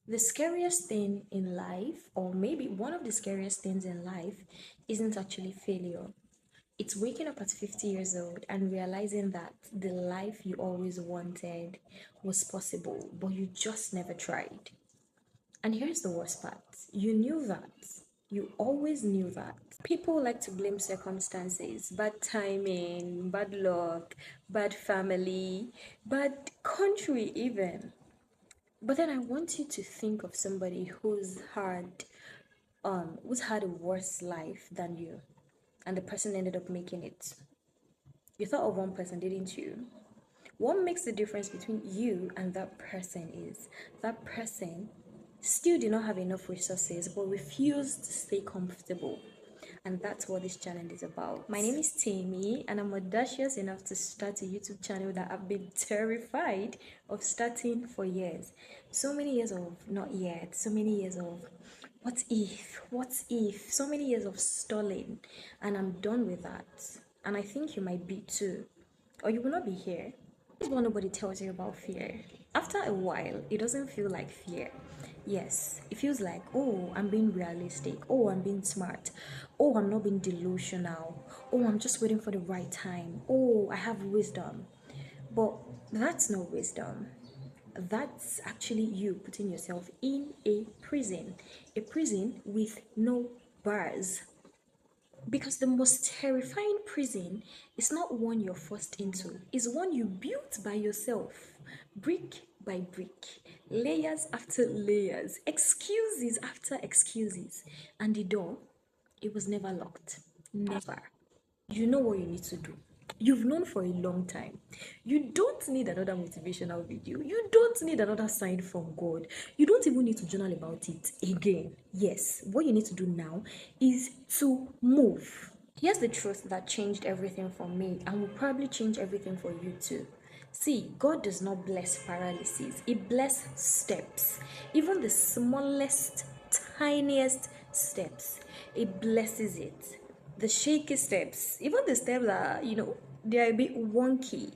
The scariest thing in life, or maybe one of the scariest things in life, isn't actually failure. It's waking up at 50 years old and realizing that the life you always wanted was possible, but you just never tried. And here's the worst part, you knew that. You always knew that. People like to blame circumstances, bad timing, bad luck, bad family, bad country, even. But then I want you to think of somebody who's had a worse life than you, and the person ended up making it. You thought of one person, didn't you? What makes the difference between you and that person is that person still did not have enough resources but refused to stay comfortable. And that's what this challenge is about. My name is Tammy, and I'm audacious enough to start a YouTube channel that I've been terrified of starting for years. So many years of not yet, so many years of what if, so many years of stalling, and I'm done with that. And I think you might be too, or you will not be here. This is what nobody tells you about fear. After a while, it doesn't feel like fear. Yes, it feels like, oh, I'm being realistic. Oh, I'm being smart. Oh, I'm not being delusional. Oh, I'm just waiting for the right time. Oh, I have wisdom. But that's no wisdom. That's actually you putting yourself in a prison with no bars. Because the most terrifying prison is not one you're forced into, it's one you built by yourself, brick by brick, layers after layers, excuses after excuses. And the door, it was never locked. Never. You know what you need to do. You've known for a long time. You don't need another motivational video. You don't need another sign from God. You don't even need to journal about it again. Yes, what you need to do now is to move. Here's the truth that changed everything for me and will probably change everything for you too. See, God does not bless paralysis, He blesses steps. Even the smallest, tiniest steps, He blesses it. The shaky steps, even the steps that, they are a bit wonky.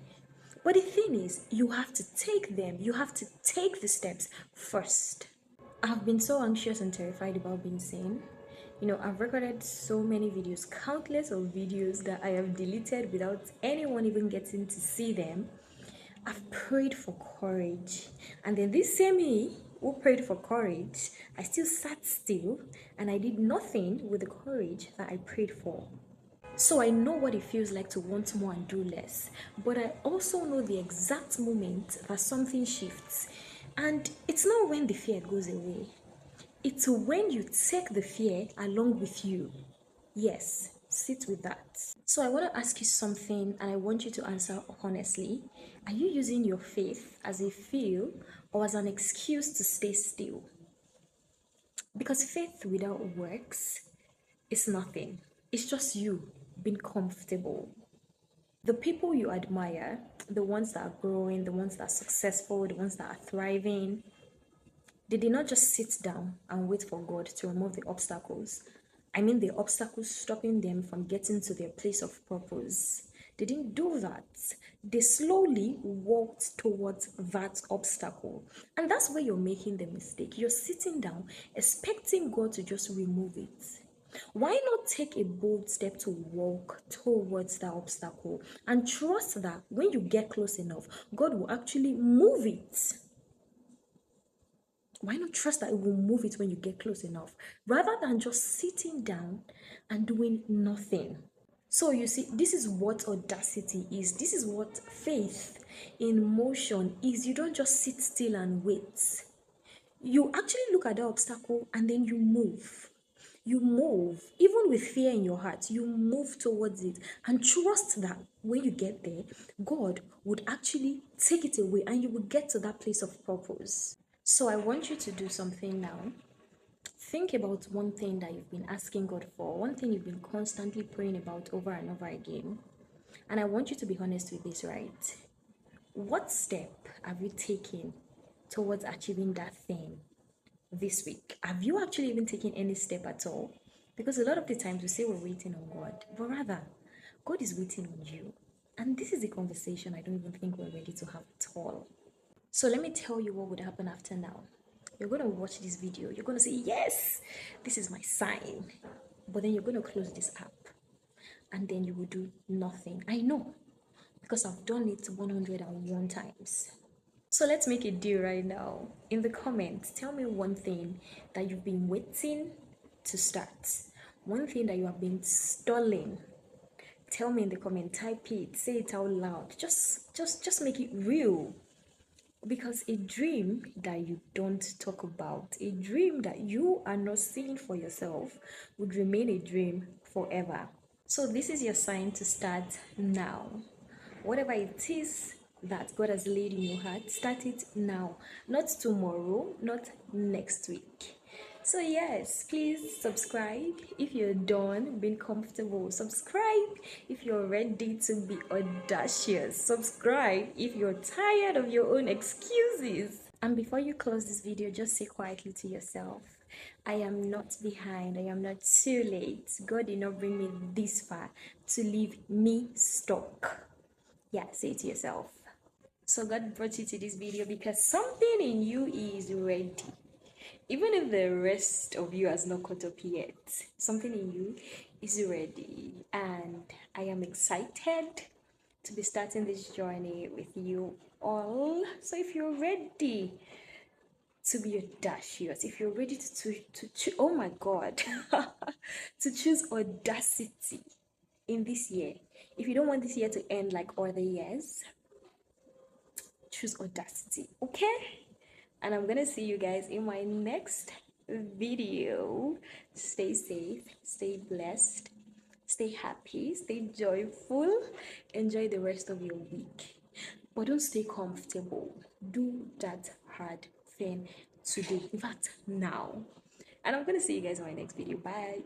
But the thing is, you have to take them, you have to take the steps first. I've been so anxious and terrified about being seen. I've recorded so many videos, countless of videos that I have deleted without anyone even getting to see them. I've prayed for courage. And then this same me who prayed for courage, I still sat still and I did nothing with the courage that I prayed for. So I know what it feels like to want more and do less. But I also know the exact moment that something shifts. And it's not when the fear goes away. It's when you take the fear along with you. Yes, sit with that. So I want to ask you something and I want you to answer honestly. Are you using your faith as a fuel or as an excuse to stay still? Because faith without works is nothing. It's just you being comfortable. The people you admire, the ones that are growing, the ones that are successful, the ones that are thriving, they did not just sit down and wait for God to remove the obstacles. I mean, the obstacles stopping them from getting to their place of purpose. They didn't do that. They slowly walked towards that obstacle. And that's where you're making the mistake. You're sitting down expecting God to just remove it. Why not take a bold step to walk towards that obstacle and trust that when you get close enough, God will actually move it? Why not trust that it will move it when you get close enough rather than just sitting down and doing nothing? So, you see, this is what audacity is. This is what faith in motion is. You don't just sit still and wait. You actually look at the obstacle and then you move. You move, even with fear in your heart, you move towards it and trust that when you get there, God would actually take it away and you will get to that place of purpose. So I want you to do something now. Think about one thing that you've been asking God for, one thing you've been constantly praying about over and over again. And I want you to be honest with this, right? What step have you taken towards achieving that thing this week? Have you actually even taken any step at all? Because a lot of the times we say we're waiting on God, but rather, God is waiting on you. And this is a conversation I don't even think we're ready to have at all. So let me tell you what would happen after now. You're going to watch this video. You're going to say, yes, this is my sign. But then you're going to close this app and then you will do nothing. I know because I've done it 101 times. So let's make a deal right now. In the comments, tell me one thing that you've been waiting to start. One thing that you have been stalling. Tell me in the comment, type it, say it out loud. Just make it real. Because a dream that you don't talk about, a dream that you are not seeing for yourself, would remain a dream forever. So this is your sign to start now. Whatever it is that God has laid in your heart, start it now. Not tomorrow, not next week. So yes, please subscribe if you're done being comfortable. Subscribe if you're ready to be audacious. Subscribe if you're tired of your own excuses. And before you close this video, just say quietly to yourself, I am not behind. I am not too late. God did not bring me this far to leave me stuck. Yeah, say it to yourself. So God brought you to this video because something in you is ready. Even if the rest of you has not caught up yet, something in you is ready. And I am excited to be starting this journey with you all. So if you're ready to be audacious, if you're ready to oh my God, to choose audacity in this year, if you don't want this year to end like other years, choose audacity, okay? And I'm gonna see you guys in my next video. Stay safe, stay blessed, stay happy, stay joyful, enjoy the rest of your week. But don't stay comfortable. Do that hard thing today. In fact, now. And I'm gonna see you guys in my next video. Bye.